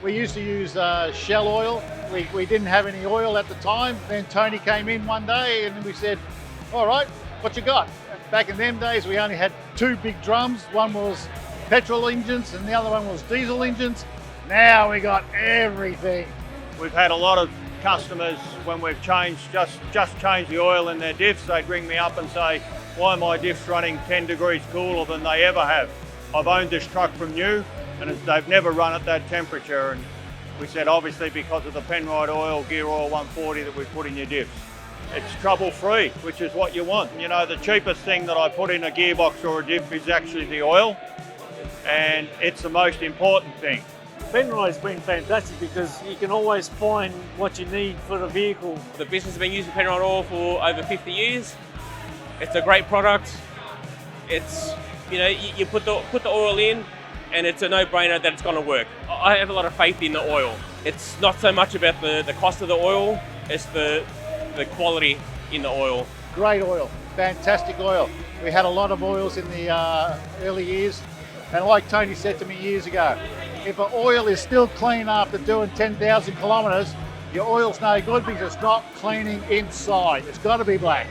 We used to use Shell oil. We didn't have any oil at the time. Then Tony came in one day and we said, all right, what you got? Back in them days, we only had two big drums. One was petrol engines and the other one was diesel engines. Now we got everything. We've had a lot of customers when we've just changed the oil in their diffs. They'd ring me up and say, why are my diffs running 10 degrees cooler than they ever have? I've owned this truck from new and they've never run at that temperature. And we said, obviously because of the Penrite Oil, Gear Oil 140 that we put in your diffs. It's trouble-free, which is what you want. You know, the cheapest thing that I put in a gearbox or a diff is actually the oil, and it's the most important thing. Penrite's been fantastic because you can always find what you need for the vehicle. The business has been using Penrite Oil for over 50 years. It's a great product. It's, you know, you put the oil in and it's a no-brainer that it's going to work. I have a lot of faith in the oil. It's not so much about the cost of the oil, it's the quality in the oil. Great oil, fantastic oil. We had a lot of oils in the early years, and like Tony said to me years ago, if an oil is still clean after doing 10,000 kilometres, your oil's no good because it's not cleaning inside. It's got to be black.